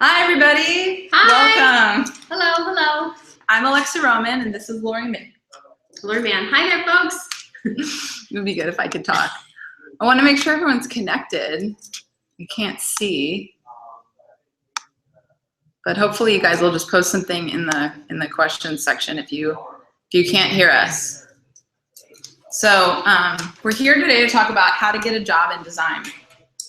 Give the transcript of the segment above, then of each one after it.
Hi, everybody. Hi. Welcome. Hello. I'm Alexa Roman, and this is Lori Mann. Lori Mann. Hi there, folks. It would be good if I could talk. I want to make sure everyone's connected. You can't see, but hopefully you guys will just post something in the questions section if you can't hear us. So we're here today to talk about how to get a job in design,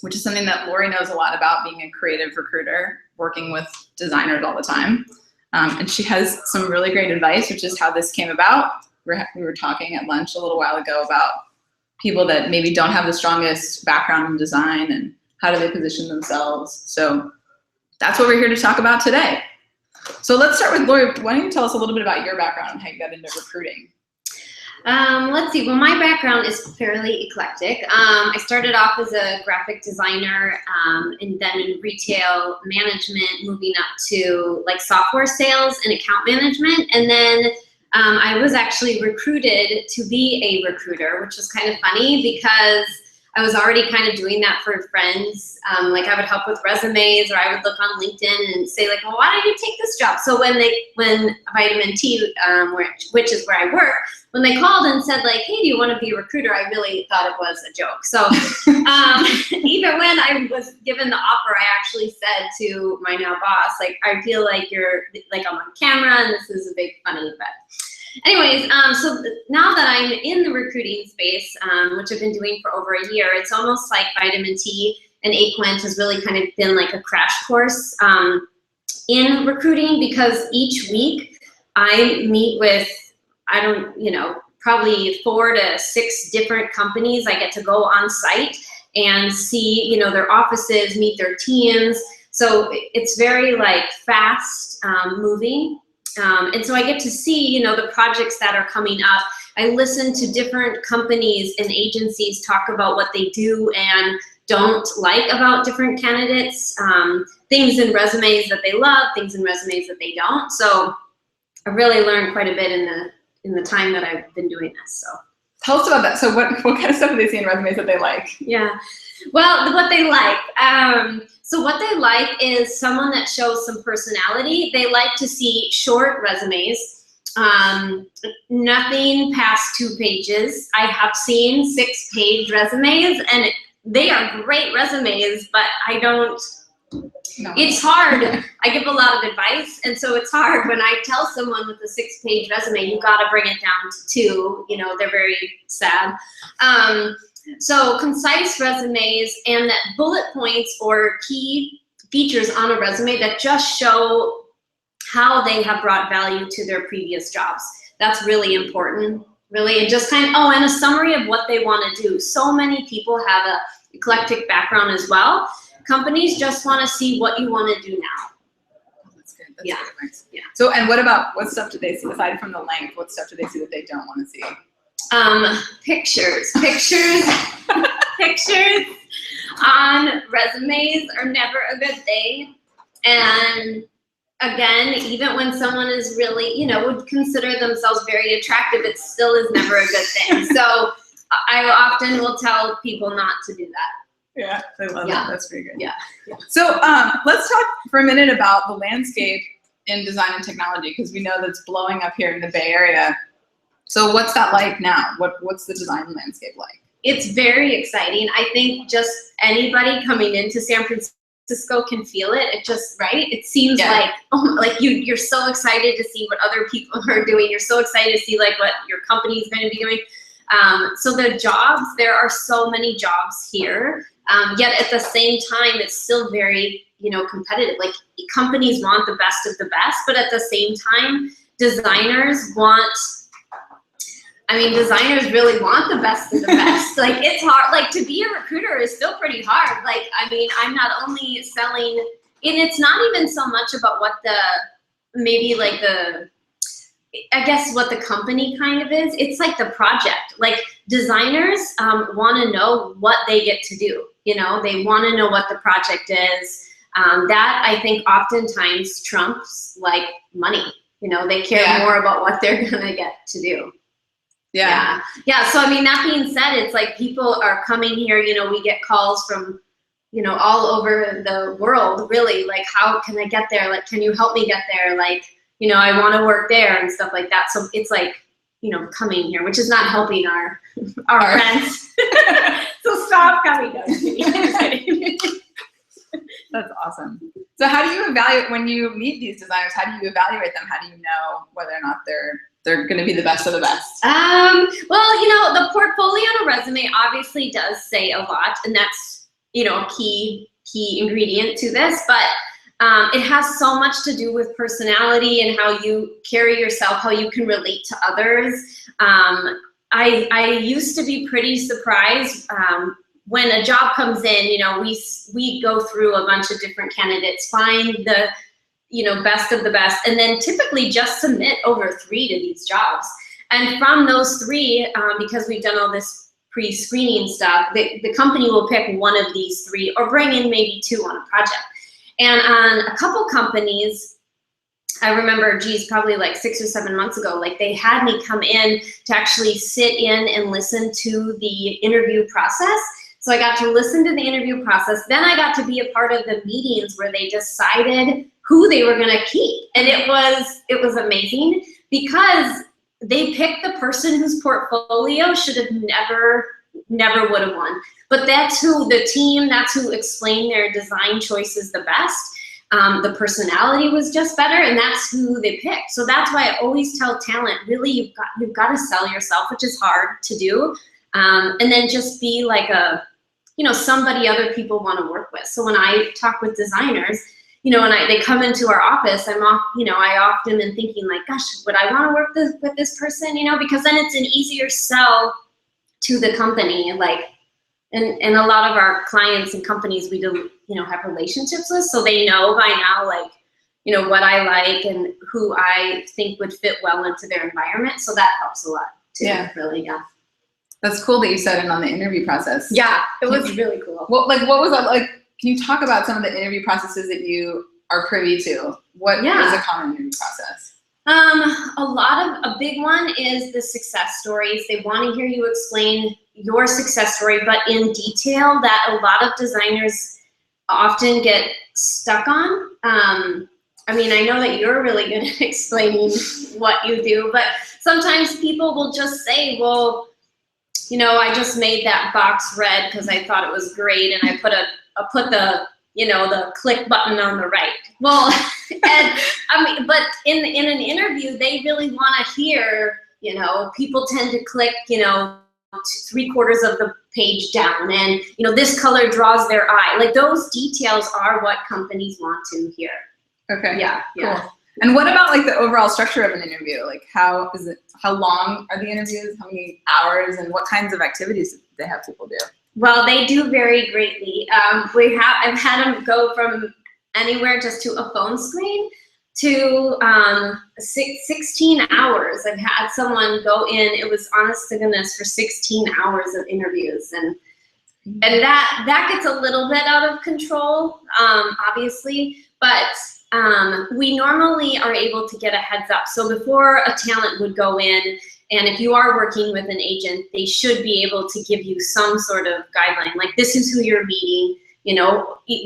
which is something that Lori knows a lot about, being a creative recruiter, working with designers all the time. And she has some really great advice, which is how this came about. We were talking at lunch a little while ago about people that maybe don't have the strongest background in design and how do they position themselves. So that's what we're here to talk about today. So let's start with Lori. Why don't you tell us a little bit about your background and how you got into recruiting? Let's see. Well, my background is fairly eclectic. I started off as a graphic designer and then in retail management, moving up to like software sales and account management. And then I was actually recruited to be a recruiter, which was kind of funny because I was already kind of doing that for friends. Like I would help with resumes, or I would look on LinkedIn and say like, well, why don't you take this job? So when Vitamin T, which is where I work, when they called and said like, hey, do you want to be a recruiter? I really thought it was a joke. So even when I was given the offer, I actually said to my now boss, like, I feel like you're like I'm on camera and this is a big funny, but anyways, so now that I'm in the recruiting space, which I've been doing for over a year, it's almost like Vitamin T and Aquent has really kind of been like a crash course in recruiting, because each week I meet with, probably 4 to 6 different companies. I get to go on site and see, their offices, meet their teams. So it's very like fast moving. And so I get to see, the projects that are coming up. I listen to different companies and agencies talk about what they do and don't like about different candidates, things in resumes that they love, things in resumes that they don't. So I really learned quite a bit in the time that I've been doing this. So Tell us about that. So what kind of stuff do they see in resumes that they like? Yeah, well, what they like. So what they like is someone that shows some personality. They like to see short resumes, nothing past 2 pages. I have seen 6-page resumes, and they are great resumes, but I don't. No. It's hard. I give a lot of advice, and so it's hard when I tell someone with a 6-page resume, you got to bring it down to 2. They're very sad. So concise resumes and that bullet points or key features on a resume that just show how they have brought value to their previous jobs. That's really important, really. And just and a summary of what they want to do. So many people have a eclectic background as well. Companies just want to see what you want to do now. That's good. That's good advice. Yeah. So, and what stuff do they see aside from the length? What stuff do they see that they don't want to see? Pictures on resumes are never a good thing. And again, even when someone is really, would consider themselves very attractive, it still is never a good thing. So I often will tell people not to do that. Yeah, I love that. That's pretty good. Yeah. So let's talk for a minute about the landscape in design and technology, because we know that's blowing up here in the Bay Area. So what's that like now? What's the design landscape like? It's very exciting. I think just anybody coming into San Francisco can feel it. It just, right? It seems like, you're so excited to see what other people are doing. You're so excited to see like what your company is going to be doing. So the jobs, there are so many jobs here. Yet at the same time, it's still very, competitive. Like companies want the best of the best, but at the same time, designers really want the best of the best. Like it's hard, like to be a recruiter is still pretty hard. Like, I'm not only selling, and it's not even so much about what what the company kind of is. It's like the project. Like designers want to know what they get to do. They want to know what the project is. That I think oftentimes trumps like money. They care more about what they're gonna get to do. Yeah. So that being said, it's like people are coming here. We get calls from all over the world, really. Like, how can I get there? Like, can you help me get there? Like, I want to work there and stuff like that. So it's like, coming here, which is not helping our friends. So stop coming. No, just kidding. That's awesome. So how do you evaluate when you meet these designers? How do you evaluate them? How do you know whether or not they're going to be the best of the best? Well, the portfolio and a resume obviously does say a lot, and that's, a key ingredient to this, but it has so much to do with personality and how you carry yourself, how you can relate to others. I used to be pretty surprised when a job comes in. We go through a bunch of different candidates, find the best of the best, and then typically just submit over 3 to these jobs. And from those 3, because we've done all this pre-screening stuff, the company will pick one of these 3 or bring in maybe 2 on a project. And on a couple companies, I remember, probably like 6 or 7 months ago, like they had me come in to actually sit in and listen to the interview process. So I got to listen to the interview process. Then I got to be a part of the meetings where they decided who they were going to keep. And it was amazing because they picked the person whose portfolio should have never would have won. But that's who the team, that's who explained their design choices the best. The personality was just better, and that's who they picked. So that's why I always tell talent, really, you've got to sell yourself, which is hard to do. And then just be like somebody other people want to work with. So when I talk with designers, and they come into our office, I often am thinking like, gosh, would I want to work with this person? Because then it's an easier sell to the company. Like, and a lot of our clients and companies we do, have relationships with, so they know by now, like, what I like and who I think would fit well into their environment. So that helps a lot too. Yeah. Really, yeah. That's cool that you said it on the interview process. Yeah, it was really cool. What was that like? Can you talk about some of the interview processes that you are privy to? What is a common interview process? A big one is the success stories. They want to hear you explain your success story, but in detail, that a lot of designers often get stuck on. I know that you're really good at explaining what you do, but sometimes people will just say, well, I just made that box red because I thought it was great, and I put the click button on the right. Well, but in an interview, they really want to hear, people tend to click, 3/4 of the page down, and this color draws their eye. Like, those details are what companies want to hear. Okay. Yeah. Cool. And what about like the overall structure of an interview? Like, how long are the interviews? How many hours, and what kinds of activities do they have people do? Well, they do vary greatly. I've had them go from anywhere just to a phone screen to 16 hours. I've had someone go in, it was honest to goodness, for 16 hours of interviews. And that gets a little bit out of control, obviously, but we normally are able to get a heads up. So before a talent would go in, and if you are working with an agent, they should be able to give you some sort of guideline, like this is who you're meeting,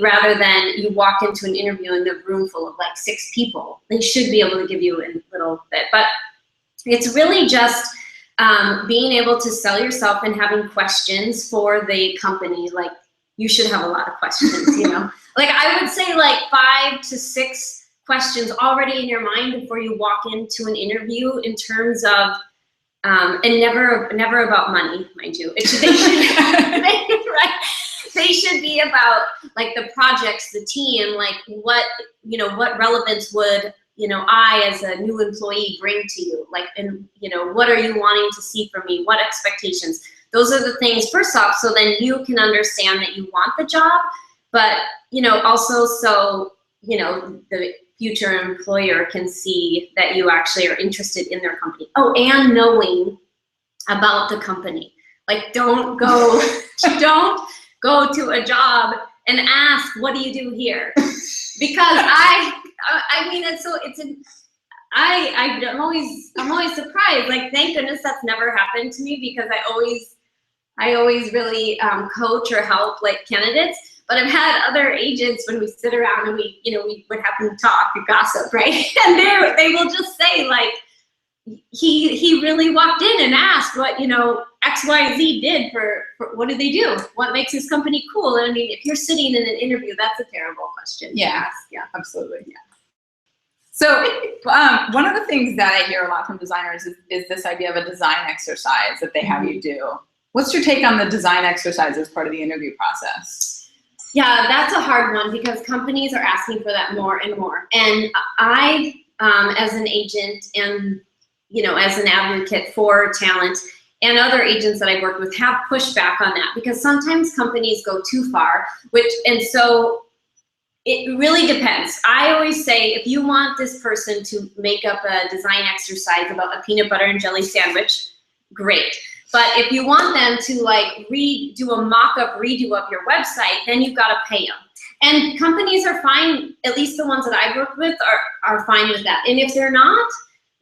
rather than you walk into an interview in the room full of like 6 people. They should be able to give you a little bit, but it's really just being able to sell yourself and having questions for the company. Like, you should have a lot of questions, Like, I would say like 5 to 6 questions already in your mind before you walk into an interview, in terms of, and never about money, mind you. They should be about like the projects, the team, like what relevance would, I as a new employee bring to you? Like, and what are you wanting to see from me? What expectations? Those are the things, first off, so then you can understand that you want the job, but, also so, the future employer can see that you actually are interested in their company. Oh, and knowing about the company. Like, don't go to a job and ask, what do you do here? Because I'm always surprised. Like, thank goodness that's never happened to me, because I always really coach or help like candidates. But I've had other agents when we sit around and we would happen to talk and gossip, right? And they will just say like, he really walked in and asked what, XYZ did for what did they do? What makes his company cool? And I mean, if you're sitting in an interview, that's a terrible question to ask. Yeah, absolutely. Yeah. So one of the things that I hear a lot from designers is this idea of a design exercise that they have you do. What's your take on the design exercise as part of the interview process? Yeah, that's a hard one because companies are asking for that more and more. And I, as an agent and as an advocate for talent, and other agents that I've worked with have pushed back on that because sometimes companies go too far, and so it really depends. I always say if you want this person to make up a design exercise about a peanut butter and jelly sandwich, great. But if you want them to like do a mock-up redo of your website, then you've got to pay them. And companies are fine, at least the ones that I've worked with are fine with that. And if they're not,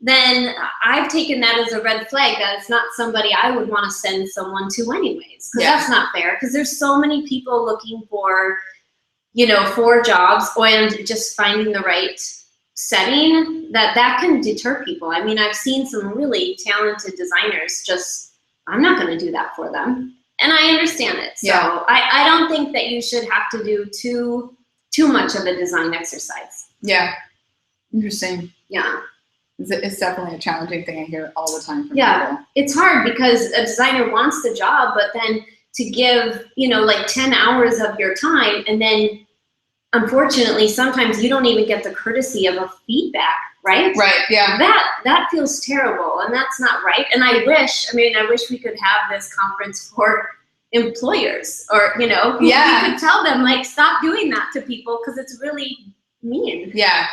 then I've taken that as a red flag that it's not somebody I would want to send someone to anyways. Because that's not fair. Because there's so many people looking for, for jobs and just finding the right setting that can deter people. I mean, I've seen some really talented designers I'm not going to do that for them. And I understand it. So I don't think that you should have to do too much of a design exercise. Yeah. Interesting. Yeah. It's definitely a challenging thing I hear all the time from people. It's hard because a designer wants the job, but then to give, like 10 hours of your time, and then unfortunately, sometimes you don't even get the courtesy of a feedback, right? Right, yeah. That feels terrible, and that's not right. And I wish we could have this conference for employers, or, we could tell them, like, stop doing that to people because it's really mean. Yeah.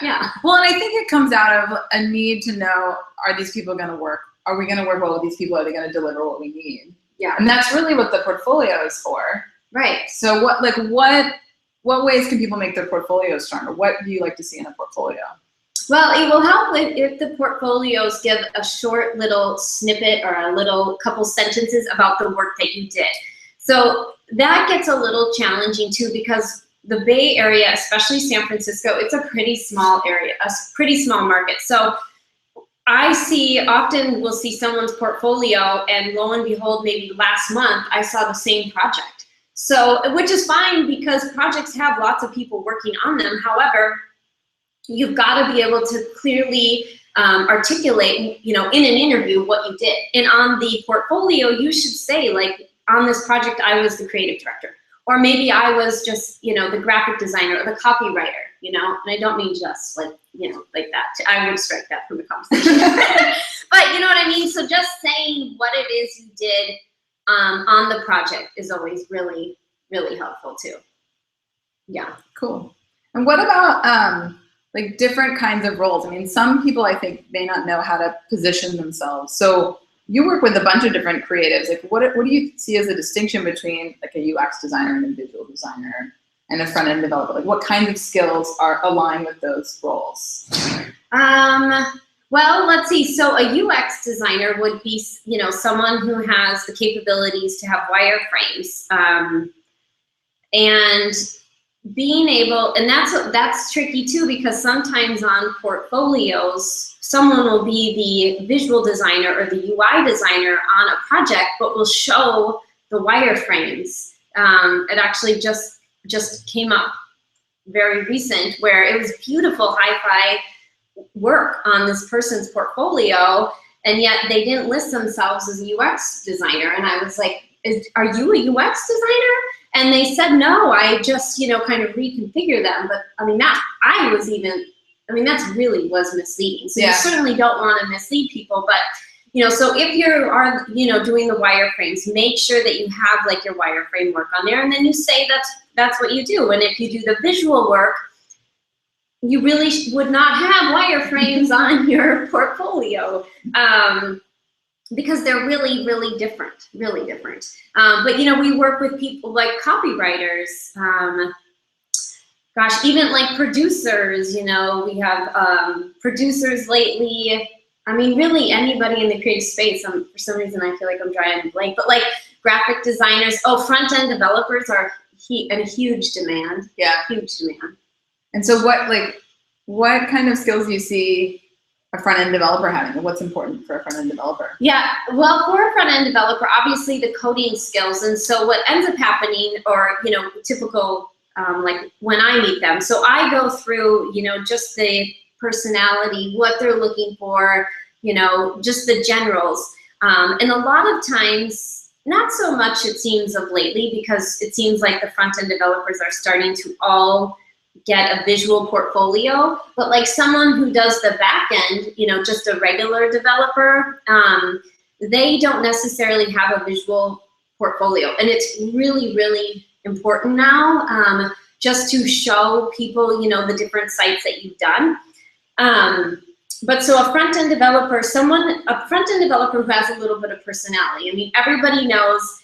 Well, and I think it comes out of a need to know, are these people going to work? Are we going to work well with these people? Are they going to deliver what we need? Yeah. And that's really what the portfolio is for. Right. So what ways can people make their portfolio stronger? What do you like to see in a portfolio? Well, it will help if the portfolios give a short little snippet or a little couple sentences about the work that you did. So that gets a little challenging too, because the Bay Area, especially San Francisco, it's a pretty small area, a pretty small market. So we'll see someone's portfolio, and lo and behold, maybe last month, I saw the same project. So, which is fine because projects have lots of people working on them. However, you've got to be able to clearly articulate, in an interview what you did. And on the portfolio, you should say, like, on this project, I was the creative director. Or maybe I was just, the graphic designer or the copywriter, and I don't mean just like that. I would strike that from the conversation. But you know what I mean? So just saying what it is you did on the project is always really, really helpful too. Yeah. Cool. And what about like different kinds of roles? I mean, some people I think may not know how to position themselves. So you work with a bunch of different creatives. Like, what do you see as a distinction between like a UX designer and a visual designer and a front-end developer? Like, what kinds of skills are aligned with those roles? Well, let's see. So a UX designer would be, someone who has the capabilities to have wireframes, and being able, and that's tricky too, because sometimes on portfolios, someone will be the visual designer or the UI designer on a project, but will show the wireframes. It actually just came up very recent where it was beautiful hi-fi work on this person's portfolio, and yet they didn't list themselves as a UX designer. And I was like, are you a UX designer? And they said, no, I just, kind of reconfigure them. But I mean, that really was misleading. So you certainly don't want to mislead people. But, so if you are, doing the wireframes, make sure that you have like your wireframe work on there. And then you say that's what you do. And if you do the visual work, you really would not have wireframes on your portfolio. Because they're really, really different, really different. But, we work with people like copywriters, even like producers, we have producers lately. I mean, really anybody in the creative space. For some reason, I feel like I'm drawing a blank, but like graphic designers. Oh, front-end developers are a huge demand. Yeah. Huge demand. And so what kind of skills do you see a front-end developer having? What's important for a front-end developer? Yeah, well, for a front-end developer, obviously the coding skills. And so what ends up happening, or, typical, like when I meet them, so I go through, just the personality, what they're looking for, just the generals. And a lot of times, not so much it seems of lately, because it seems like the front-end developers are starting to all get a visual portfolio, but like someone who does the back end, just a regular developer, they don't necessarily have a visual portfolio. And it's really, really important now, just to show people, the different sites that you've done. But so a front-end developer, a front-end developer who has a little bit of personality. I mean, everybody knows,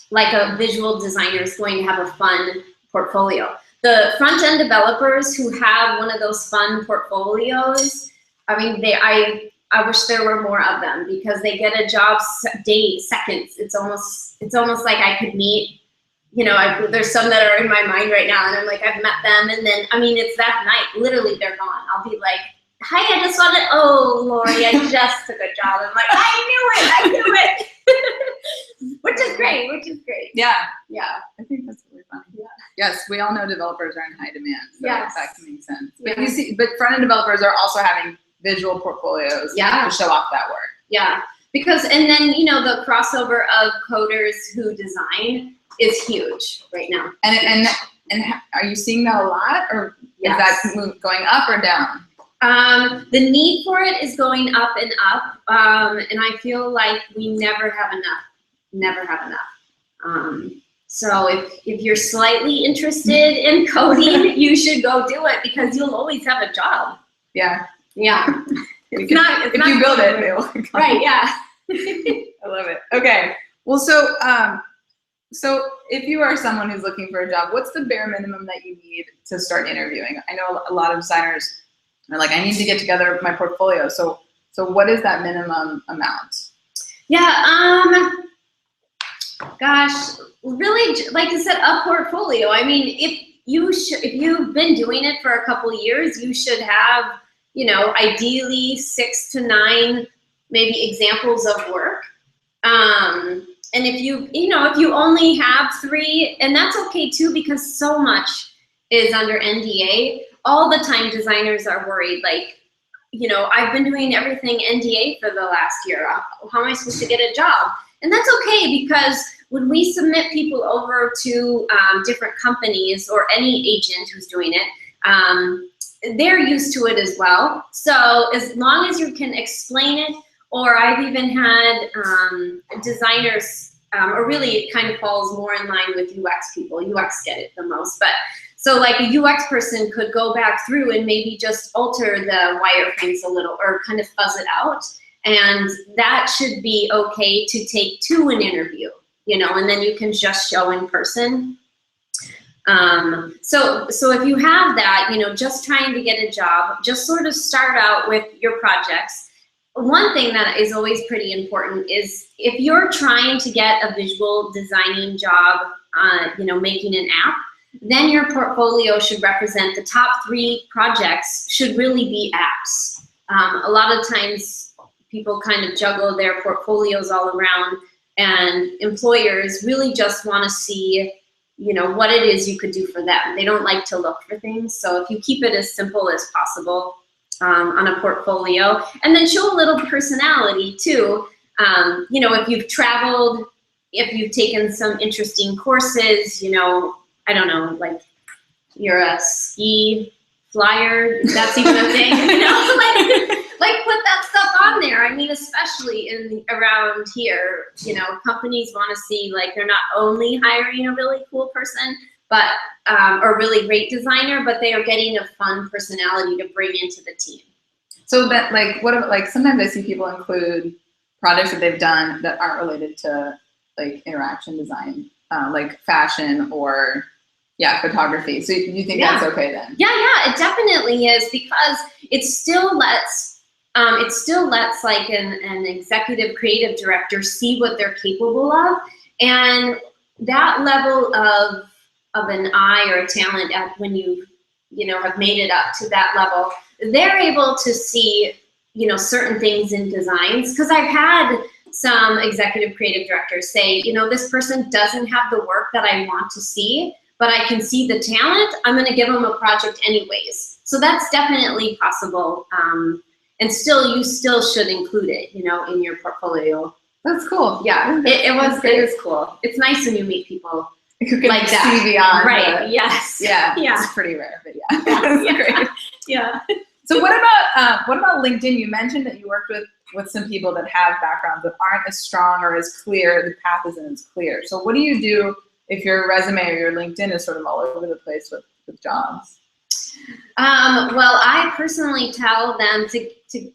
like a visual designer is going to have a fun portfolio. The front-end developers who have one of those fun portfolios, I mean, I wish there were more of them, because they get a job days, seconds. It's almost like I could meet, there's some that are in my mind right now, and I'm like, I've met them, and then, I mean, it's that night, literally they're gone. I'll be like, hi, I just wanted, oh, Lori, I just took a job. I'm like, I knew it. Which is great. Yeah. Yeah. I think that's really funny. Yeah. Yes, we all know developers are in high demand, so Yes. that can make sense. Yeah. But front-end developers are also having visual portfolios Yeah. to show off that work. Yeah, because, and then, the crossover of coders who design is huge right now. And are you seeing that a lot, or Yes. is that going up or down? The need for it is going up and up, and I feel like we never have enough. So if you're slightly interested in coding, you should go do it, because you'll always have a job. Yeah. Yeah. If you build it, it will come. Right, yeah. I love it. Okay. Well, so if you are someone who's looking for a job, what's the bare minimum that you need to start interviewing? I know a lot of designers are like, I need to get together my portfolio. So what is that minimum amount? Yeah, gosh, really, like I said, a portfolio. I mean, if you've been doing it for a couple years, you should have, ideally 6 to 9 maybe examples of work. And if you only have 3, and that's okay too, because so much is under NDA. All the time designers are worried, like, I've been doing everything NDA for the last year. How am I supposed to get a job? And that's okay, because when we submit people over to different companies, or any agent who's doing it, they're used to it as well. So as long as you can explain it, or I've even had designers, or really it kind of falls more in line with UX people. UX get it the most, but so like a UX person could go back through and maybe just alter the wireframes a little, or kind of fuzz it out. And that should be okay to take to an interview, and then you can just show in person. So if you have that, just trying to get a job, just sort of start out with your projects. One thing that is always pretty important is if you're trying to get a visual designing job, making an app, then your portfolio should represent the top 3 projects should really be apps. A lot of times people kind of juggle their portfolios all around, and employers really just want to see, what it is you could do for them. They don't like to look for things. So if you keep it as simple as possible on a portfolio, and then show a little personality too. If you've traveled, if you've taken some interesting courses, I don't know, like you're a ski flyer, if that's even a thing, like put that stuff on there. I mean, especially around here, companies want to see, like, they're not only hiring a really cool person, but or really great designer, but they are getting a fun personality to bring into the team. So that, like, sometimes I see people include projects that they've done that aren't related to like interaction design, like fashion or photography. So you think that's okay then? Yeah, it definitely is, because it still lets like an executive creative director see what they're capable of. And that level of an eye or a talent when you have made it up to that level, they're able to see, certain things in designs. Because I've had some executive creative directors say, this person doesn't have the work that I want to see, but I can see the talent. I'm going to give them a project anyways. So that's definitely possible. And you still should include it, in your portfolio. That's cool. Yeah, it is cool. It's nice when you meet people like that. See beyond. Right. Yes. Yeah. Yeah. It's pretty rare, but yeah. That's great. Yeah. So what about LinkedIn? You mentioned that you worked with some people that have backgrounds that aren't as strong or as clear. The path isn't as clear. So what do you do if your resume or your LinkedIn is sort of all over the place with jobs? Well, I personally tell them to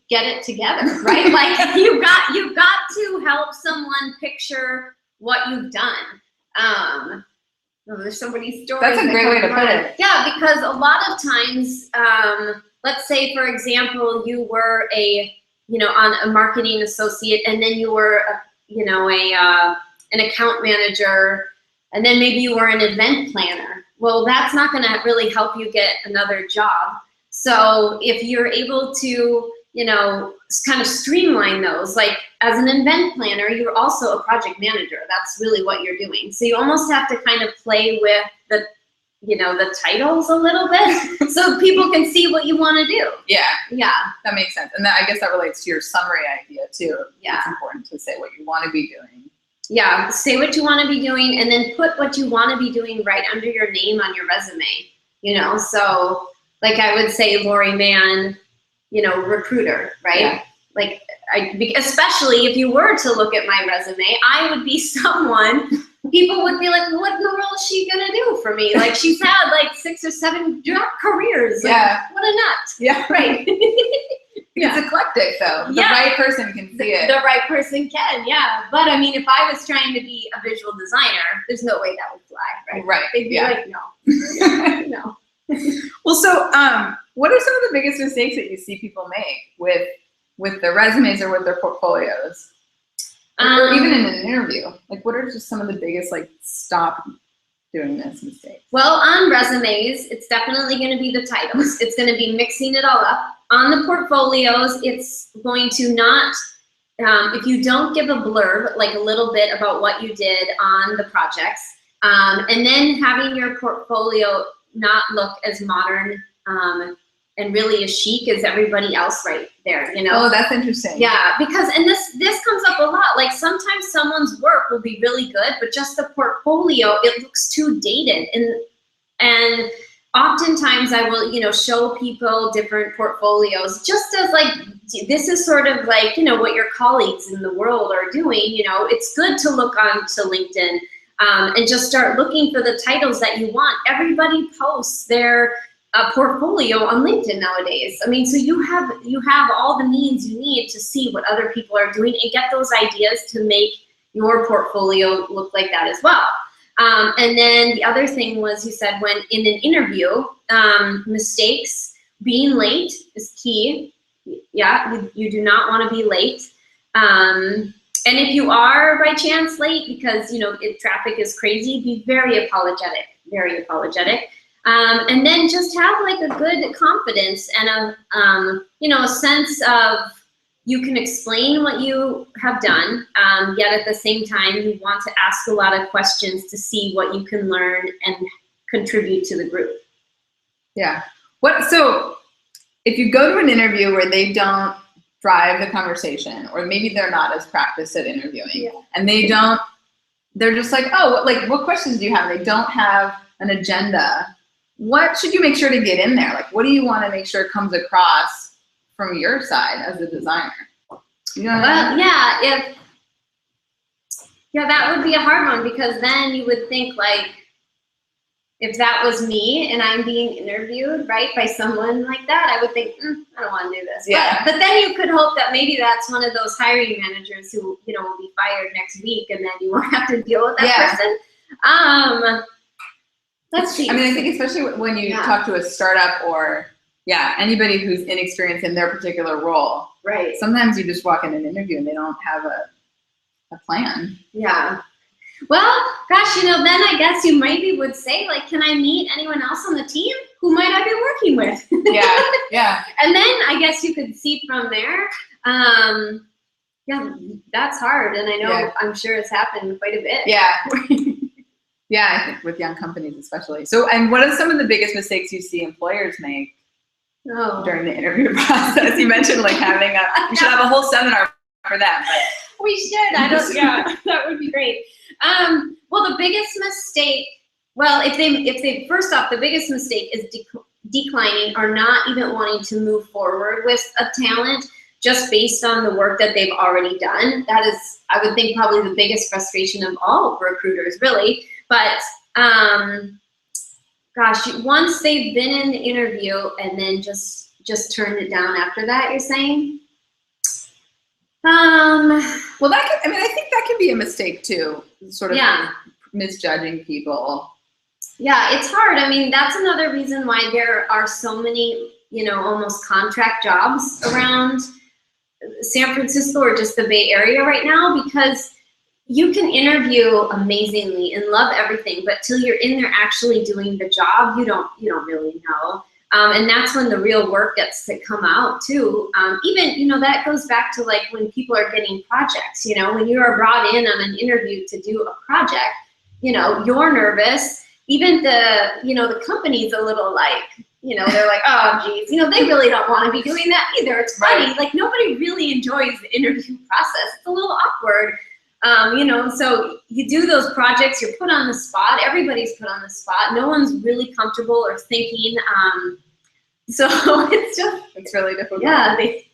get it together, right? Like you got to help someone picture what you've done. There's so many stories. That's a great way to put it. Yeah, because a lot of times, let's say for example, you were on a marketing associate, and then you were an account manager, and then maybe you were an event planner. Well, that's not going to really help you get another job. So if you're able to, kind of streamline those, like as an event planner, you're also a project manager. That's really what you're doing. So you almost have to kind of play with the titles a little bit so people can see what you want to do. Yeah. Yeah. That makes sense. And I guess that relates to your summary idea too. Yeah. It's important to say what you want to be doing. Yeah, say what you want to be doing, and then put what you want to be doing right under your name on your resume, So, like I would say Lori Mann, recruiter, right? Yeah. Like, especially if you were to look at my resume, I would be someone, people would be like, what in the world is she going to do for me? Like, she's had like 6 or 7 job careers. Like, yeah. What a nut. Yeah. Right. Yeah. It's eclectic, though. The right person can see it. The right person can, yeah. But I mean, if I was trying to be a visual designer, there's no way that would fly, right? Right. They'd be like, no. No. Well, so what are some of the biggest mistakes that you see people make with their resumes or with their portfolios? Or even in an interview? Like, what are just some of the biggest, stop doing this mistakes? Well, on resumes, it's definitely going to be the titles. It's going to be mixing it all up. On the portfolios, it's going to not, if you don't give a blurb, like a little bit about what you did on the projects, and then having your portfolio not look as modern and really as chic as everybody else right there, Oh, that's interesting. Yeah, because, and this comes up a lot, like sometimes someone's work will be really good, but just the portfolio, it looks too dated. And oftentimes I will, show people different portfolios just as this is sort of what your colleagues in the world are doing. It's good to look onto LinkedIn and just start looking for the titles that you want. Everybody posts their portfolio on LinkedIn nowadays. I mean, so you have all the means you need to see what other people are doing and get those ideas to make your portfolio look like that as well. And then the other thing was, you said when in an interview, mistakes, being late is key. Yeah, you do not want to be late. And if you are by chance late because, if traffic is crazy, be very apologetic, very apologetic. And then just have a good confidence and a sense of you can explain what you have done, yet at the same time, you want to ask a lot of questions to see what you can learn and contribute to the group. Yeah. So if you go to an interview where they don't drive the conversation, or maybe they're not as practiced at interviewing, yeah. And they're just like, oh, what questions do you have? They don't have an agenda. What should you make sure to get in there? What do you want to make sure comes across from your side as a designer? Well, yeah, that would be a hard one, because then you would think if that was me and I'm being interviewed, right, by someone like that, I would think, I don't want to do this. Yeah. But then you could hope that maybe that's one of those hiring managers who, will be fired next week, and then you won't have to deal with that person. Let's see. I mean, I think especially when you talk to a startup or anybody who's inexperienced in their particular role. Right. Sometimes you just walk in an interview and they don't have a plan. Yeah. Well, gosh, then I guess you maybe would say, like, can I meet anyone else on the team who might I be working with? Yeah. And then I guess you could see from there. Yeah, that's hard. And I know, I'm sure it's happened quite a bit. Yeah. Yeah, I think with young companies especially. So, and what are some of the biggest mistakes you see employers make during the interview process? You mentioned like we should have a whole seminar for them. But. We should. That would be great. Well, the biggest mistake, if they first off, the biggest mistake is declining or not even wanting to move forward with a talent just based on the work that they've already done. That is, I would think, probably the biggest frustration of all recruiters, really. But gosh, once they've been in the interview and then just turned it down after that, you're saying? Well, I think that can be a mistake too, sort of misjudging people. Yeah, it's hard. I mean, that's another reason why there are so many, almost contract jobs around San Francisco or just the Bay Area right now, because you can interview amazingly and love everything, but till you're in there actually doing the job, you don't really know. And that's when the real work gets to come out too. Even, that goes back to like when people are getting projects, when you are brought in on an interview to do a project, you're nervous. Even the company's a little like, they're like, oh geez, they really don't want to be doing that either. It's funny, like nobody really enjoys the interview process. It's a little awkward. So you do those projects, you're put on the spot, everybody's put on the spot. No one's really comfortable or thinking. So it's really difficult. Yeah. I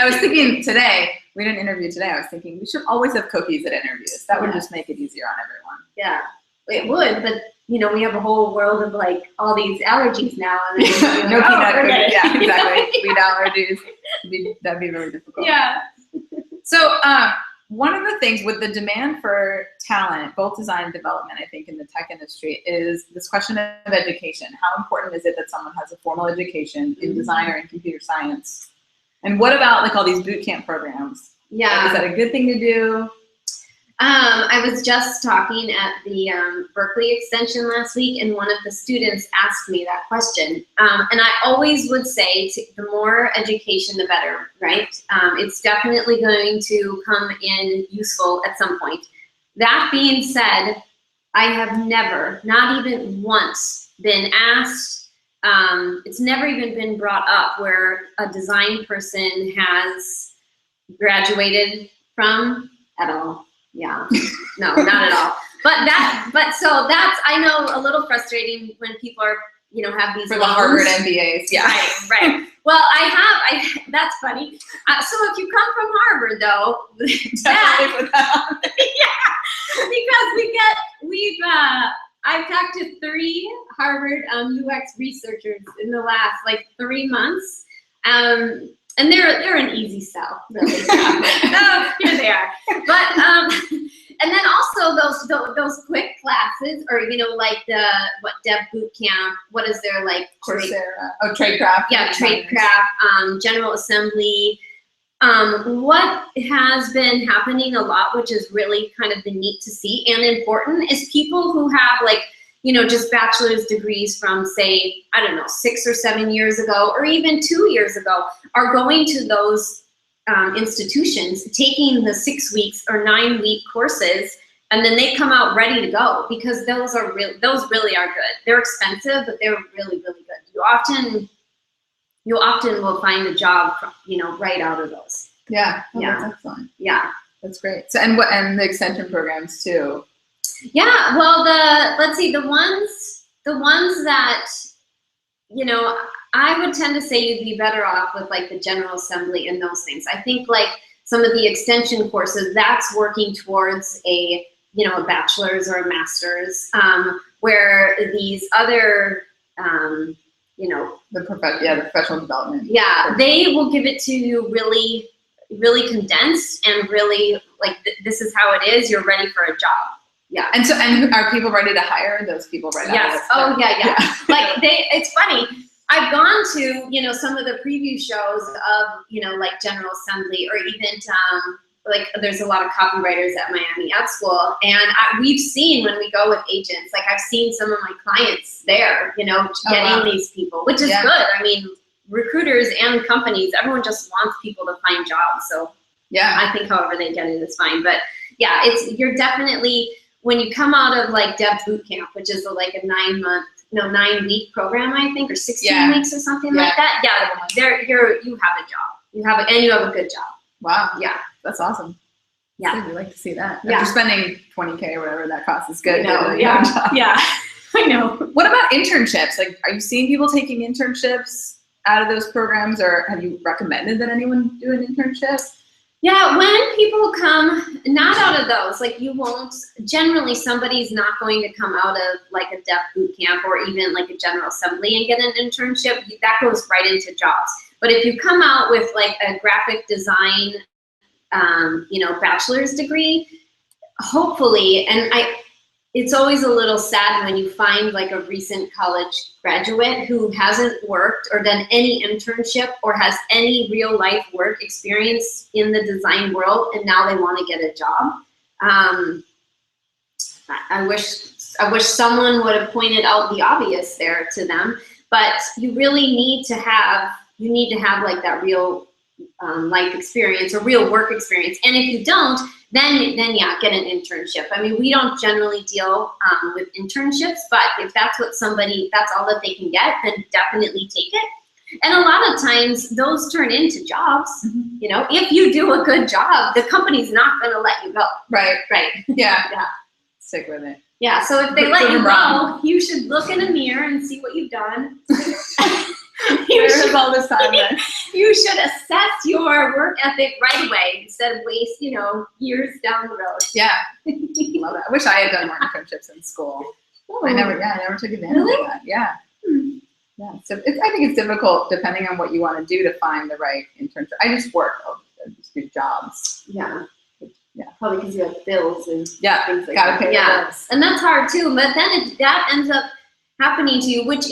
was thinking today, we didn't interview today. I was thinking we should always have cookies at interviews. That would just make it easier on everyone. Yeah, it would. But, we have a whole world of like all these allergies now. And then, no peanut cookies. Yeah, exactly. Wheat allergies. That'd be really difficult. Yeah. So, one of the things with the demand for talent, both design and development, I think in the tech industry, is this question of education. How important is it that someone has a formal education in design or in computer science? And what about like all these boot camp programs? Yeah. Is that a good thing to do? I was just talking at the Berkeley extension last week, and one of the students asked me that question. And I always would say the more education, the better, right? It's definitely going to come in useful at some point. That being said, I have never, not even once, been asked, it's never even been brought up where a design person has graduated from at all. Yeah, no, not at all. But so that's, I know, a little frustrating when people are, have these for the Harvard MBAs. Yeah, right. Well, that's funny. So if you come from Harvard, though, because I've talked to 3 Harvard UX researchers in the last 3 months. And they're an easy sell, really. Oh, here they are. But and then also those quick classes, or Dev Boot Camp. What is their Coursera? Tradecraft. Yeah, Tradecraft. General Assembly. What has been happening a lot, which is really kind of neat to see and important, is people who have just bachelor's degrees from, say, 6 or 7 years ago, or even 2 years ago, are going to those institutions, taking the 6 weeks or 9 week courses, and then they come out ready to go, because those really are good. They're expensive, but they're really, really good. You often will find a job, right out of those. Yeah. Oh, yeah. That's excellent. Yeah. That's great. So, and the extension programs too. Yeah, well, the ones that, I would tend to say you'd be better off with the General Assembly and those things. I think some of the extension courses, that's working towards a bachelor's or a master's, where these other, the professional development. Yeah, they will give it to you really, really condensed and really this is how it is. You're ready for a job. Yeah. And are people ready to hire those people right now? Yes. Oh yeah. It's funny. I've gone to, some of the preview shows of, General Assembly, or even like there's a lot of copywriters at Miami Ad School, and we've seen when we go with agents, like I've seen some of my clients there, you know, getting these people, which is good. I mean, recruiters and companies, everyone just wants people to find jobs. So I think however they get it is fine. But yeah, you're definitely, when you come out of like Dev Boot Camp, which is like a 9-week program, I think, or 16 weeks or something like that. Yeah, you have a job. You have a good job. Wow. Yeah. That's awesome. Yeah. We'd like to see that. Yeah. After spending $20K or whatever that costs is good. Yeah. I know. What about internships? Like, are you seeing people taking internships out of those programs, or have you recommended that anyone do an internship? Yeah, when people come, not out of those, like you won't, generally somebody's not going to come out of like a Dev Boot Camp or even like a General Assembly and get an internship. That goes right into jobs. But if you come out with like a graphic design, bachelor's degree, hopefully, and it's always a little sad when you find like a recent college graduate who hasn't worked or done any internship or has any real life work experience in the design world, and now they want to get a job. I wish someone would have pointed out the obvious there to them, but you really need to have like that real life experience or real work experience. And if you don't, then yeah, get an internship. I mean, we don't generally deal with internships, but if that's that's all that they can get, then definitely take it. And a lot of times those turn into jobs. Mm-hmm. You know, if you do a good job, the company's not going to let you go. Right. Yeah. Stick with it. Yeah. So if they let you go, you should look in a mirror and see what you've done. All this time. You should assess your work ethic right away instead of waste, years down the road. Yeah. Love it. I wish I had done more internships in school. Oh. I never took advantage of that. Yeah. Yeah. So I think it's difficult depending on what you want to do to find the right internship. I just work. I just do jobs. Yeah. Yeah. Probably because you have bills and things like gotta that. pay the bills. And that's hard too. But then that ends up happening to you, which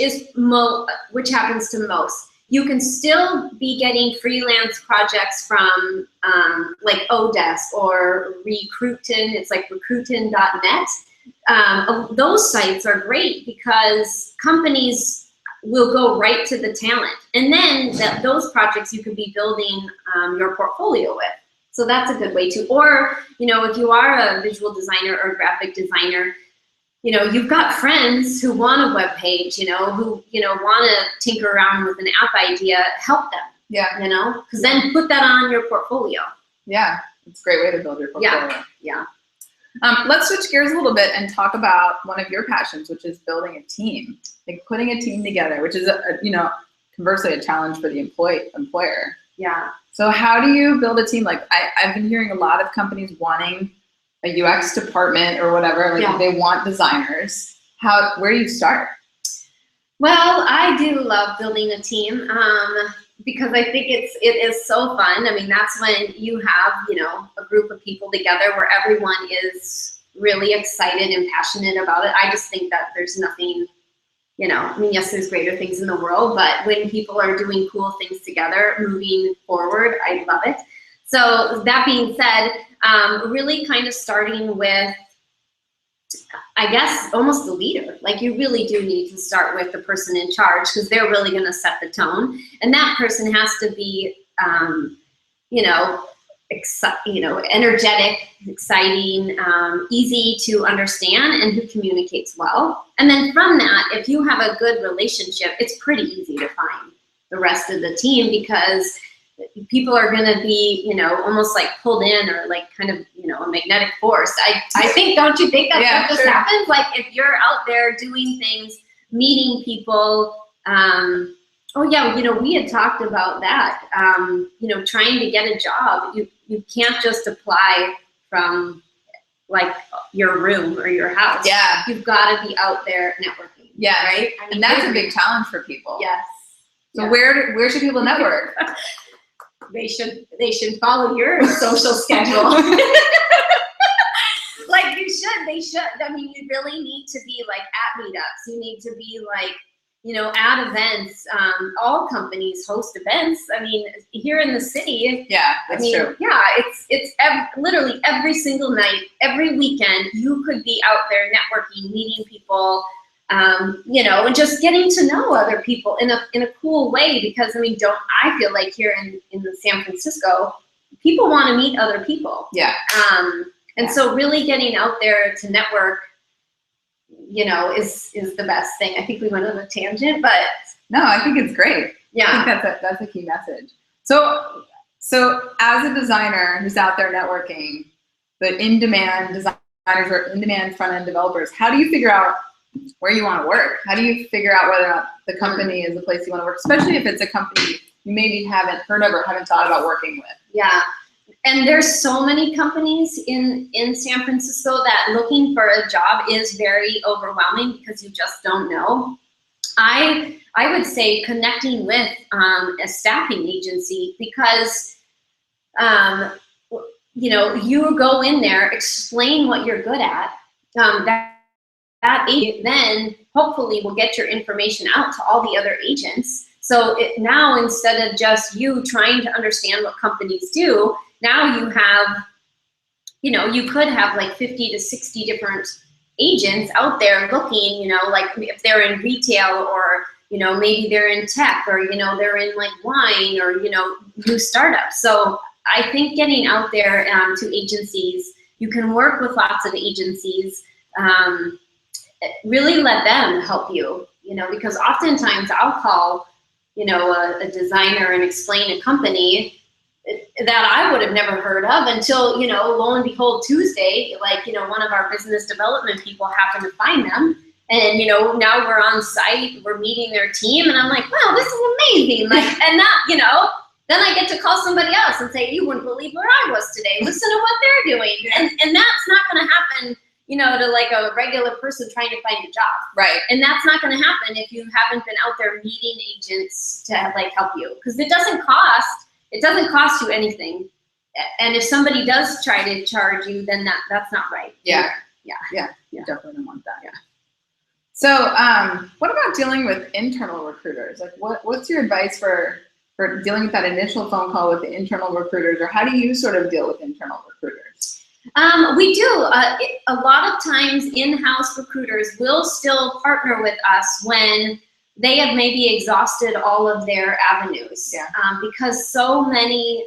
happens to most. You can still be getting freelance projects from like Odesk or Recruitin. It's like recruitin.net. Those sites are great because companies will go right to the talent. And then those projects you could be building your portfolio with. So that's a good way to. Or, if you are a visual designer or graphic designer, you've got friends who want a web page, who, want to tinker around with an app idea, help them. Yeah. Because then put that on your portfolio. Yeah. It's a great way to build your portfolio. Yeah. Let's switch gears a little bit and talk about one of your passions, which is building a team, like putting a team together, which is, conversely a challenge for the employer. Yeah. So how do you build a team? Like I've been hearing a lot of companies wanting a UX department or whatever, they want designers. Where do you start? Well, I do love building a team because I think it is so fun. I mean, that's when you have, a group of people together where everyone is really excited and passionate about it. I just think that there's nothing, yes, there's greater things in the world, but when people are doing cool things together, moving forward, I love it. So that being said, really kind of starting with, I guess, almost the leader. Like you really do need to start with the person in charge because they're really going to set the tone. And that person has to be, energetic, exciting, easy to understand, and who communicates well. And then from that, if you have a good relationship, it's pretty easy to find the rest of the team because people are going to be, almost like pulled in or like kind of, a magnetic force. I think, don't you think that just happens? Like if you're out there doing things, meeting people, we had talked about that. Trying to get a job, you can't just apply from like your room or your house. Yeah. You've got to be out there networking. Yeah. Right. And that's a big challenge for people. Yes. So where should people network? They should follow your social schedule. Like they should. I mean, you really need to be like at meetups. You need to be like, at events. All companies host events. I mean, here in the city. Yeah, that's true. Yeah, it's literally every single night, every weekend, you could be out there networking, meeting people, and just getting to know other people in a cool way. Because I feel like here in the San Francisco, people want to meet other people. Yeah. So really getting out there to network, is the best thing. I think we went on a tangent, but no, I think it's great. Yeah, I think that's a key message. So as a designer who's out there networking, the in-demand designers or in-demand front-end developers, how do you figure out where you want to work? How do you figure out whether or not the company is the place you want to work, especially if it's a company you maybe haven't heard of or haven't thought about working with? Yeah. And there's so many companies in San Francisco that looking for a job is very overwhelming because you just don't know. I would say connecting with a staffing agency, because you go in there, explain what you're good at. That agent then hopefully will get your information out to all the other agents. So now, instead of just you trying to understand what companies do, now you have, you could have like 50 to 60 different agents out there looking, like if they're in retail, or, maybe they're in tech, or, they're in like wine, or, new startups. So I think getting out there to agencies, you can work with lots of agencies, really let them help you, because oftentimes I'll call, a designer and explain a company that I would have never heard of until, lo and behold, Tuesday, like, one of our business development people happened to find them. And, now we're on site, we're meeting their team, and I'm like, wow, this is amazing. Like, and that, then I get to call somebody else and say, you wouldn't believe where I was today. Listen to what they're doing. And that's not going to happen, to like a regular person trying to find a job. Right. And that's not going to happen if you haven't been out there meeting agents to like help you. Because it doesn't cost you anything. And if somebody does try to charge you, then that's not right. Yeah. Yeah. Definitely don't want that. Yeah. So what about dealing with internal recruiters? Like what's your advice for dealing with that initial phone call with the internal recruiters, or how do you sort of deal with internal recruiters? We do. A lot of times in-house recruiters will still partner with us when they have maybe exhausted all of their avenues. Yeah. Because so many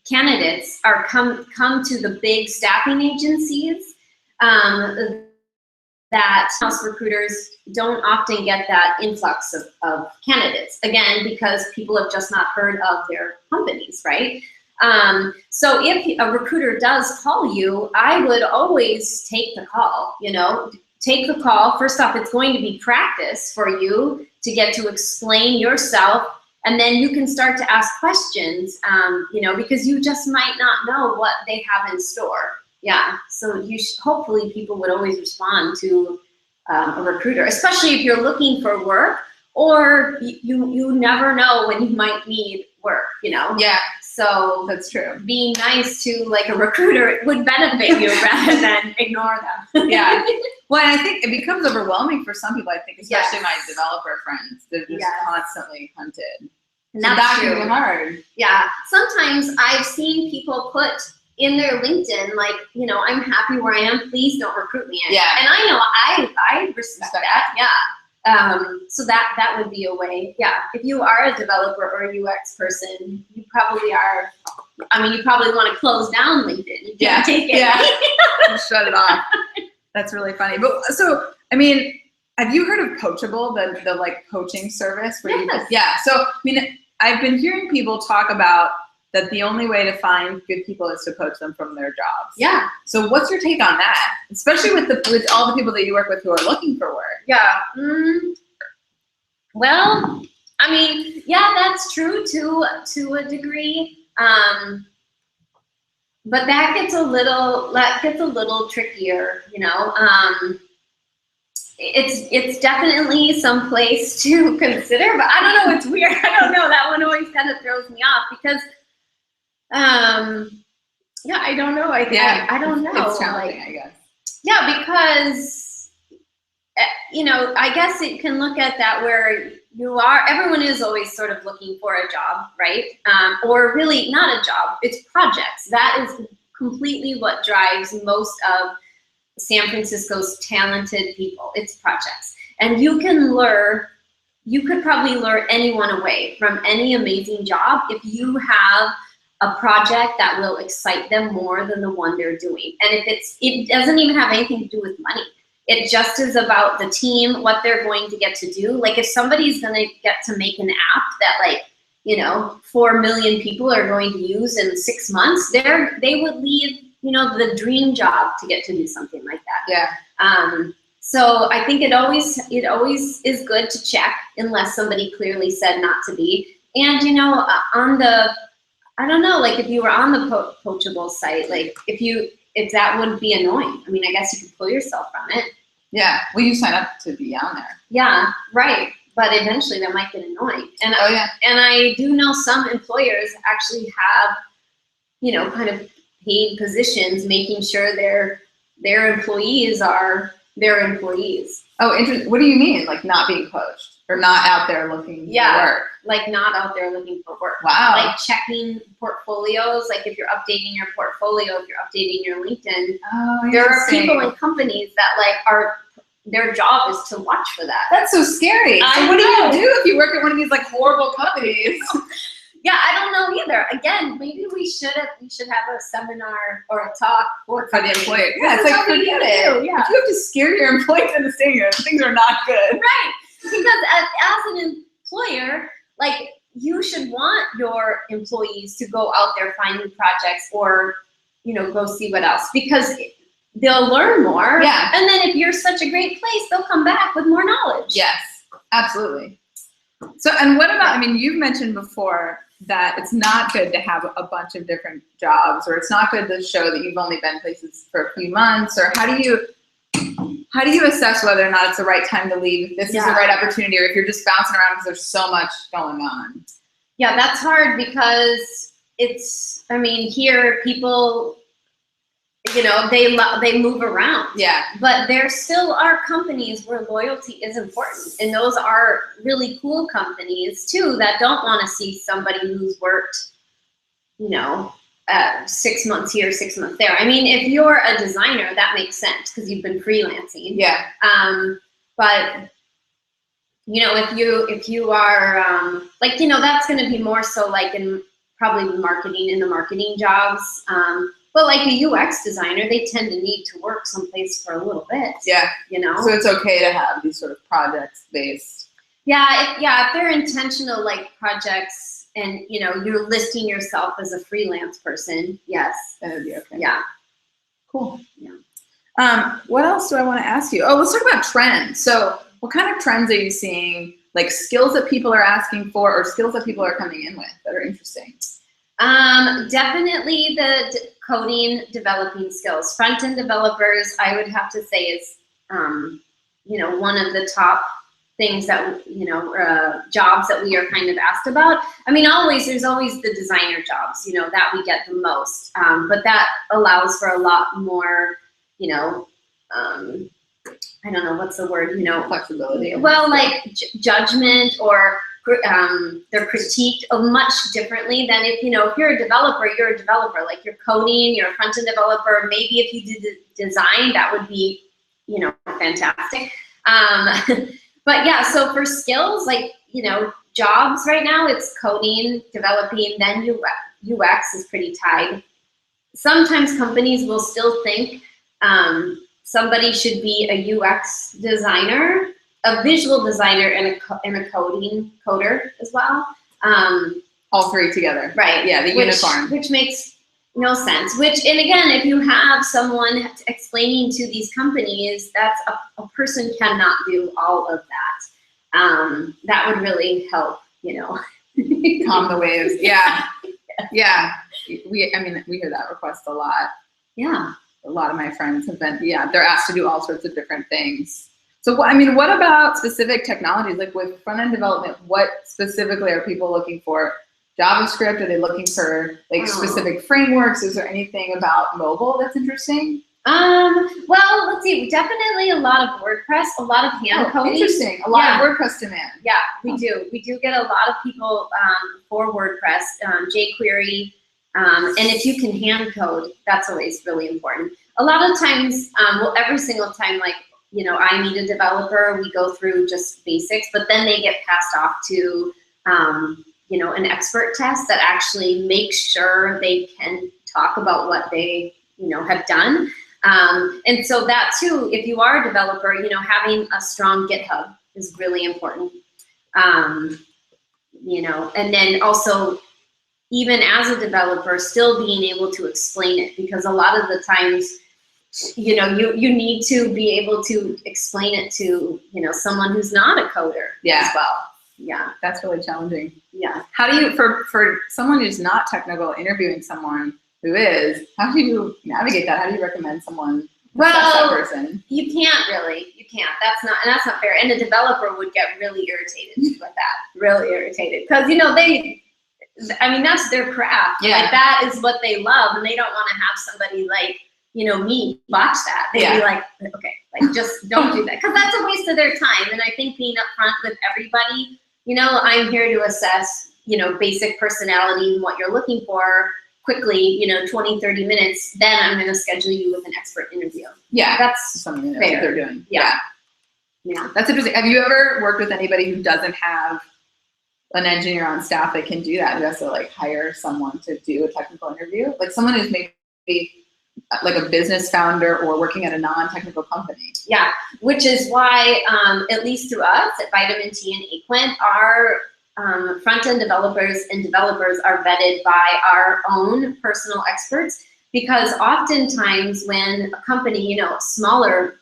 candidates are come to the big staffing agencies that in-house recruiters don't often get that influx of candidates. Again, because people have just not heard of their companies, right? So if a recruiter does call you, I would always take the call, take the call. First off, it's going to be practice for you to get to explain yourself, and then you can start to ask questions, because you just might not know what they have in store. Yeah, so hopefully people would always respond to a recruiter, especially if you're looking for work, or you never know when you might need work, Yeah. So that's true. Being nice to like a recruiter would benefit you rather than ignore them. Yeah. Well, I think it becomes overwhelming for some people, I think, especially my developer friends. They're just constantly hunted. And so that's that true. can be hard. Yeah. Sometimes I've seen people put in their LinkedIn, like, I'm happy where I am, please don't recruit me. Yeah. And I know I respect that. Yeah. So that would be a way. Yeah. If you are a developer or a UX person, you probably are. You probably want to close down LinkedIn. You can't take it. Yeah. Just shut it off. That's really funny. But so, have you heard of Coachable, the like coaching service? Yes. So, I've been hearing people talk about that the only way to find good people is to coach them from their jobs. Yeah. So what's your take on that? Especially with all the people that you work with who are looking for work. Yeah. Well, that's true to a degree. But that gets a little trickier, It's definitely some place to consider, but I don't know, it's weird. I don't know, that one always kind of throws me off because I don't know. I don't know. It's challenging, I guess. Yeah, because I guess it can look at that where everyone is always sort of looking for a job, right? Or really not a job, it's projects. That is completely what drives most of San Francisco's talented people. It's projects. And you could probably lure anyone away from any amazing job if you have a project that will excite them more than the one they're doing. And it doesn't even have anything to do with money. It just is about the team, what they're going to get to do. Like if somebody's gonna get to make an app that 4 million people are going to use in 6 months, they would leave, the dream job to get to do something like that. Yeah. So I think it always is good to check unless somebody clearly said not to be. And I don't know, like if you were on the poachable site, like if that would be annoying. I mean, I guess you could pull yourself from it. Yeah. Well, you sign up to be on there. Yeah, right. But eventually that might get annoying. And and I do know some employers actually have, kind of paid positions making sure their employees are their employees. Oh, interesting. What do you mean? Like not being poached or not out there looking for work? Like not out there looking for work. Wow. Like checking portfolios, like if you're updating your portfolio, if you're updating your LinkedIn. Oh, there are people in companies that their job is to watch for that. That's so scary. So what do you do if you work at one of these like horrible companies? Yeah, I don't know either. Again, maybe we should have a seminar or a talk for the employer. Yeah, it's like forget it. Yeah. If you have to scare your employees into staying here, things are not good. Right. Because as an employer, like you should want your employees to go out there, find new projects, or go see what else, because they'll learn more. Yeah. And then if you're such a great place, they'll come back with more knowledge. Yes, absolutely. So, and what about, I mean, you've mentioned before that it's not good to have a bunch of different jobs, or it's not good to show that you've only been places for a few months, or how do you assess whether or not it's the right time to leave, if this is the right opportunity, or if you're just bouncing around because there's so much going on? Yeah, that's hard because here people, they move around. Yeah. But there still are companies where loyalty is important. And those are really cool companies too that don't want to see somebody who's worked, 6 months here, 6 months there. I mean, if you're a designer, that makes sense because you've been freelancing. Yeah. But if you are that's going to be more so like in probably marketing, in the marketing jobs. But like a UX designer, they tend to need to work someplace for a little bit. Yeah. So it's okay to have these sort of projects based. Yeah. If they're intentional like projects and, you're listing yourself as a freelance person. Yes. That would be okay. Yeah. Cool. Yeah. What else do I want to ask you? Oh, let's talk about trends. So what kind of trends are you seeing? Like skills that people are asking for, or skills that people are coming in with that are interesting? Definitely the coding, developing skills. Front-end developers, I would have to say, is one of the top things that jobs that we are kind of asked about. I mean, there's always the designer jobs, that we get the most, but that allows for a lot more, I don't know what's the word, flexibility. Well, like judgment, or they're critiqued much differently than if you're a developer, you're a developer. Like you're coding, you're a front-end developer. Maybe if you did the design, that would be, fantastic. But yeah, so for skills, like, jobs right now, it's coding, developing, then UX is pretty tied. Sometimes companies will still think somebody should be a UX designer, a visual designer, and a coder as well. All three together. Right. Yeah, the unicorn. Which makes no sense. And again, if you have someone explaining to these companies, that's a person cannot do all of that. That would really help, calm the waves. Yeah. Yeah. We hear that request a lot. Yeah. A lot of my friends have been, they're asked to do all sorts of different things. So, what about specific technologies? Like with front-end development, what specifically are people looking for? JavaScript? Are they looking for specific frameworks? Is there anything about mobile that's interesting? Well, let's see. Definitely a lot of WordPress, a lot of hand coding. Interesting. A lot of WordPress demand. Yeah, we do. We do get a lot of people for WordPress, jQuery, and if you can hand code, that's always really important. A lot of times, well, every single time, like, you know, I meet a developer, we go through just basics, but then they get passed off to, you know, an expert test that actually makes sure they can talk about what they, you know, have done. And so that too, if you are a developer, you know, having a strong GitHub is really important. You know, and then also, even as a developer, still being able to explain it, because a lot of the times, you know, you need to be able to explain it to, you know, someone who's not a coder as well. Yeah. That's really challenging. Yeah. How do you, for someone who's not technical, interviewing someone who is, how do you navigate that? How do you recommend someone assess that person? You can't really. You can't. That's not fair. And a developer would get really irritated with that. Really irritated. Because, you know, I mean, that's their craft. Yeah. Like, that is what they love, and they don't want to have somebody like, you know, me watch that. They'd be like, okay, like, just don't do that. Because that's a waste of their time. And I think being upfront with everybody, you know, I'm here to assess, you know, basic personality and what you're looking for quickly, you know, 20, 30 minutes, then I'm going to schedule you with an expert interview. Yeah. That's something that fair. they're doing. Yeah. Yeah. That's interesting. Have you ever worked with anybody who doesn't have an engineer on staff that can do that, who has to like hire someone to do a technical interview? Like someone who's maybe like a business founder or working at a non-technical company. Yeah, which is why, at least through us at Vitamin T and Aquent, our front-end developers are vetted by our own personal experts, because oftentimes when a company, you know, a smaller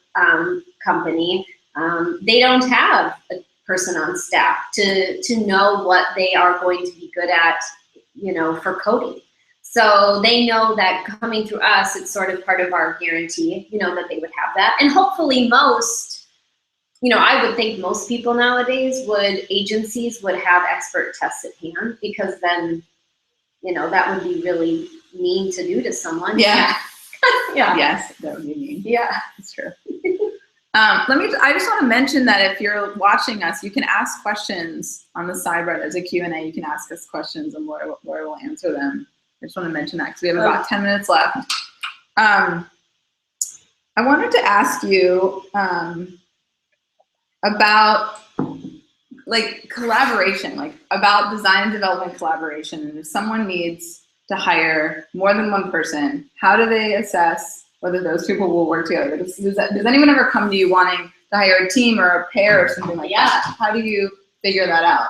company, they don't have a person on staff to know what they are going to be good at, you know, for coding. So they know that coming through us, it's sort of part of our guarantee, you know, that they would have that. And hopefully most, you know, I would think most people nowadays agencies would have expert tests at hand, because then, you know, that would be really mean to do to someone. Yeah. Yeah. Yes, that would be mean. Yeah. That's true. I just want to mention that if you're watching us, you can ask questions on the sidebar. There's a Q&A. You can ask us questions and Laura will answer them. I just want to mention that because we have about 10 minutes left. I wanted to ask you about like collaboration, like about design and development collaboration. And if someone needs to hire more than one person, how do they assess whether those people will work together? Does anyone ever come to you wanting to hire a team or a pair or something like that? How do you figure that out?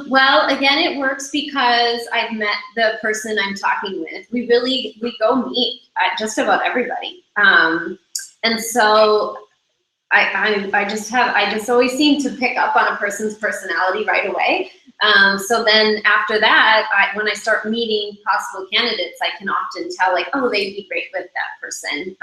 Well, again, it works because I've met the person I'm talking with. We go meet just about everybody. And so I just always seem to pick up on a person's personality right away. So then after that, when I start meeting possible candidates, I can often tell, like, oh, they'd be great with that person.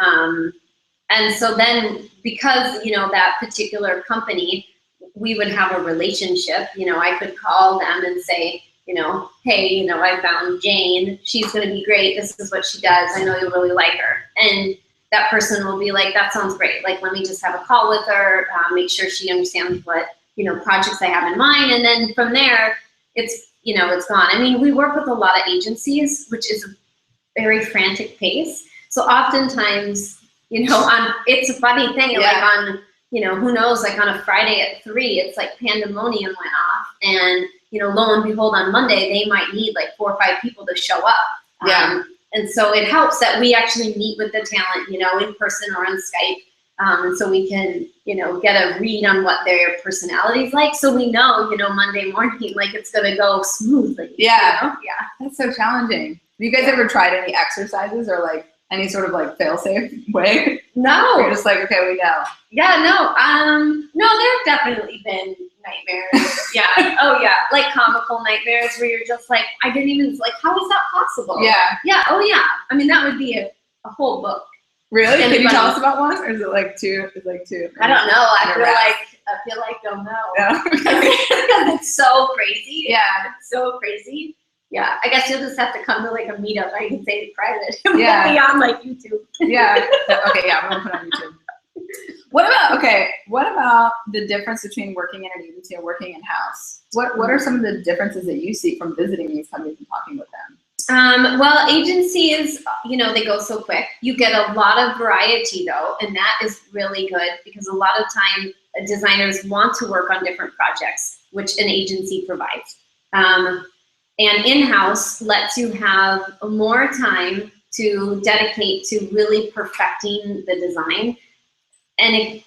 And so then, because, you know, that particular company, we would have a relationship, you know, I could call them and say, you know, hey, you know, I found Jane, she's going to be great, this is what she does, I know you'll really like her. And that person will be like, that sounds great, like, let me just have a call with her, make sure she understands what, you know, projects I have in mind. And then from there, it's, you know, it's gone. I mean, we work with a lot of agencies, which is a very frantic pace. So oftentimes, you know, it's a funny thing, like on, you know, who knows, like on a Friday at 3, it's like pandemonium went off. And, you know, lo and behold, on Monday, they might need like 4 or 5 people to show up. Yeah. And so it helps that we actually meet with the talent, you know, in person or on Skype. And so we can, you know, get a read on what their personality is like. So we know, you know, Monday morning, like, it's going to go smoothly. Yeah. You know? Yeah. That's so challenging. Have you guys ever tried any exercises or like any sort of like fail-safe way? No. You're just like, okay, we know. Yeah, no, there have definitely been nightmares. Yeah. Oh yeah. Like comical nightmares where you're just like, I didn't even, like, how is that possible? Yeah. Yeah. Oh yeah. I mean, that would be a whole book. Really? Can you tell us about one? Or is it like two? It's like two. I don't know. I feel like they'll know. Yeah. Because it's so crazy. Yeah. It's so crazy. Yeah, I guess you'll just have to come to like a meetup. I can say it private. It Yeah. won't be on like YouTube. Yeah. Okay. Yeah. We're gonna put it on YouTube. What about the difference between working in an agency and working in house? What are some of the differences that you see from visiting these companies and talking with them? Well, agencies, they go so quick. You get a lot of variety though, and that is really good because a lot of time designers want to work on different projects, which an agency provides. And in-house lets you have more time to dedicate to really perfecting the design. And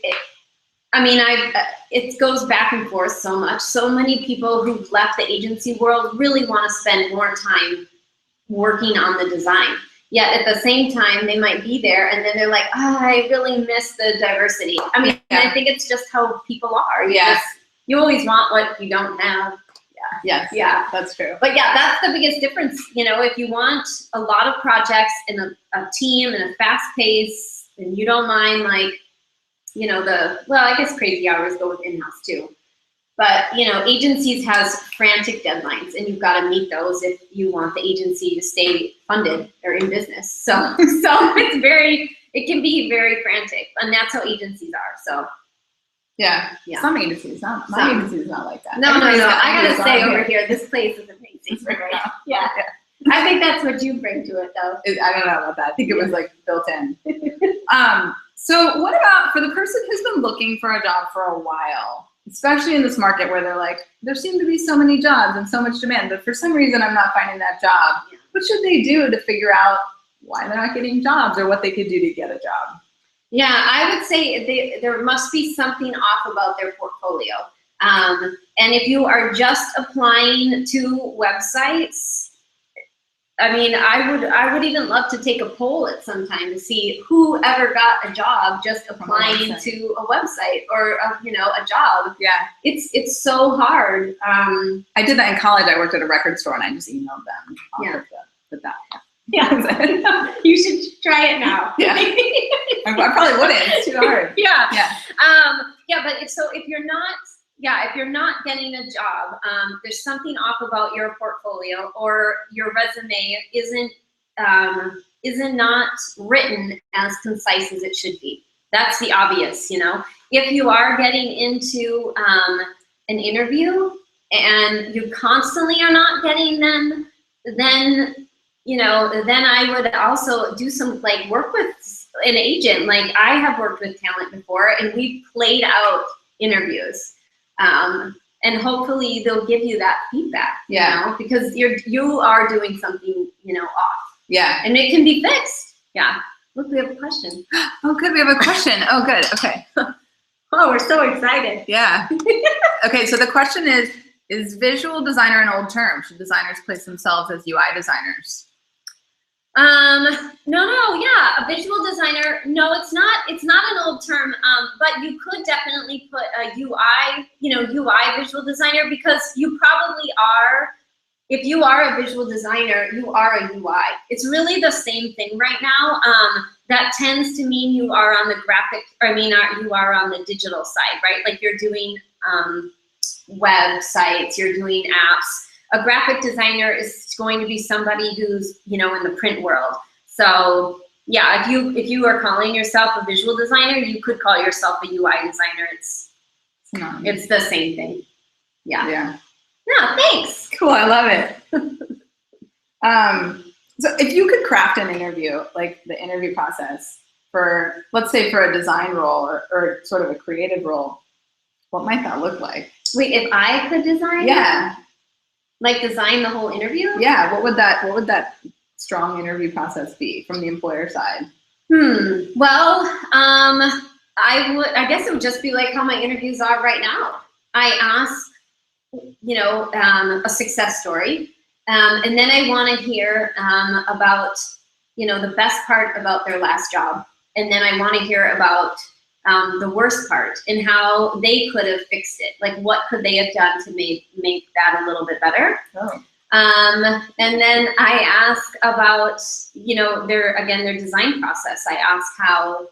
it goes back and forth so much. So many people who've left the agency world really want to spend more time working on the design. Yet at the same time, they might be there and then they're like, I really miss the diversity. I think it's just how people are. You always want what you don't have. Yes. Yeah. That's true. But yeah, that's the biggest difference. If you want a lot of projects and a team and a fast pace, and you don't mind like, I guess crazy hours go with in-house too. But, agencies has frantic deadlines and you've got to meet those if you want the agency to stay funded or in business. So it can be very frantic, and that's how agencies are. So yeah. Some agencies, my agency is not like that. No. I gotta say over here, this place is amazing. Yeah. I think that's what you bring to it, though. I don't know about that. I think it was like built in. So what about for the person who's been looking for a job for a while, especially in this market where they're like, there seem to be so many jobs and so much demand, but for some reason I'm not finding that job. What should they do to figure out why they're not getting jobs or what they could do to get a job? Yeah, I would say there must be something off about their portfolio. And if you are just applying to websites, I would even love to take a poll at some time to see who ever got a job just applying to a website or a job. Yeah, it's so hard. I did that in college. I worked at a record store and I just emailed them. With that. Yeah, you should try it now. Yeah, I probably wouldn't. It's too hard. Yeah. But if you're not getting a job, there's something off about your portfolio, or your resume isn't not written as concise as it should be. That's the obvious, If you are getting into an interview and you constantly are not getting them, then I would also do some work with an agent. Like I have worked with talent before, and we've played out interviews. And hopefully they'll give you that feedback, because you are doing something, off. Yeah. And it can be fixed. Yeah. Look, we have a question. Oh, good. We have a question. Oh, good. Okay. Oh, we're so excited. Yeah. Okay. So the question is visual designer an old term? Should designers place themselves as UI designers? No, yeah, a visual designer. No, it's not an old term, but you could definitely put a UI visual designer, because you probably are, if you are a visual designer, you are a UI. It's really the same thing right now. That tends to mean you are on the you are on the digital side, right? Like you're doing, websites, you're doing apps. A graphic designer is going to be somebody who's, in the print world. So yeah, if you are calling yourself a visual designer, you could call yourself a UI designer. It's the same thing. Yeah. Yeah. No, thanks. Cool, I love it. So if you could craft an interview, like the interview process for, let's say for a design role or sort of a creative role, what might that look like? Wait, if I could design? Yeah. Like design the whole interview? Yeah, what would that strong interview process be from the employer side? Well, I guess it would just be like how my interviews are right now. I ask, a success story, and then I want to hear about, the best part about their last job, and then I want to hear about the worst part and how they could have fixed it. Like what could they have done to make that a little bit better? Oh. And then I ask about, their design process. I ask how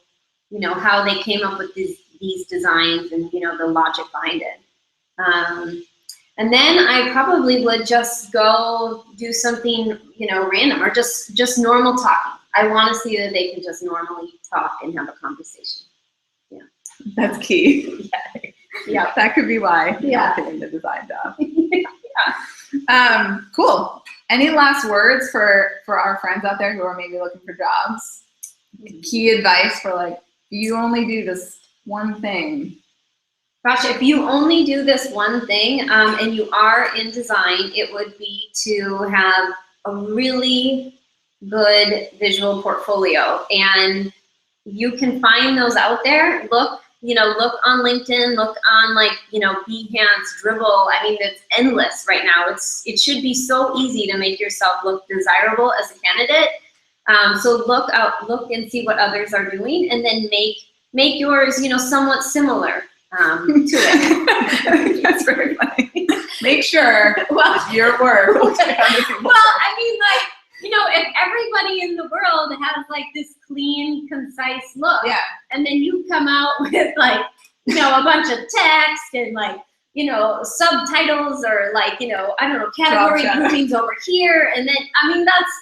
they came up with these designs and, the logic behind it. And then I probably would just go do something, random or just normal talking. I want to see that they can just normally talk and have a conversation. Yeah. That's key. Yeah. That could be why you're Yeah. not getting the design job. Cool. Any last words for our friends out there who are maybe looking for jobs? Key advice for like, you only do this one thing. Gosh, if you only do this one thing and you are in design, it would be to have a really good visual portfolio. And you can find those out there. Look on LinkedIn, look on Behance, Dribbble. I mean, it's endless right now. It should be so easy to make yourself look desirable as a candidate. So look and see what others are doing, and then make yours, somewhat similar to it. That's very funny. Make sure your work. I mean, if everybody in the world has this clean, concise look, and then you come out with a bunch of text and subtitles or category groupings over here, and then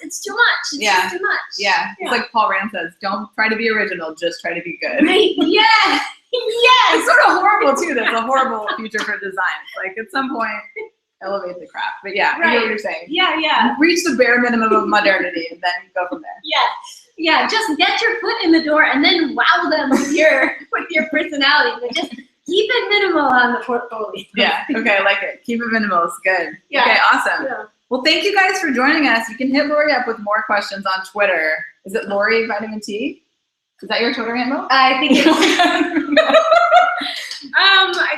it's too much. It's just too much. Yeah. It's like Paul Rand says, don't try to be original, just try to be good. Right. Yeah. It's sort of horrible too. That's a horrible future for design. Like at some point, elevate the craft. But I know what you're saying. Yeah. Reach the bare minimum of modernity and then go from there. Yeah. Just get your foot in the door and then wow them with your personality. But just keep it minimal on the portfolio. Yeah. Okay. I like it. Keep it minimal. It's good. Yeah. Okay. Awesome. Yeah. Well, thank you guys for joining us. You can hit Lori up with more questions on Twitter. Is it Lori Vitamin T? Is that your Twitter handle? I think it's. I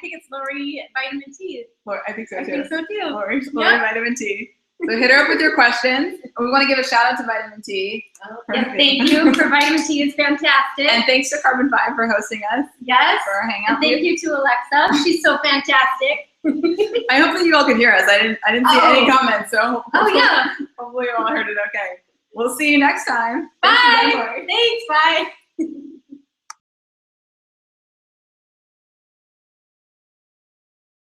think it's Lori Vitamin T. I think so too. I think so too. Lori Vitamin T. So hit her up with your questions. And we want to give a shout out to Vitamin T. Thank you for Vitamin T. It's fantastic. And thanks to Carbon 5 for hosting us. Yes. For our hangout. And thank you to Alexa. She's so fantastic. I hope that you all could hear us. I didn't see any comments, so yeah. Hopefully you all heard it okay. We'll see you next time. Bye. Thanks. Bye.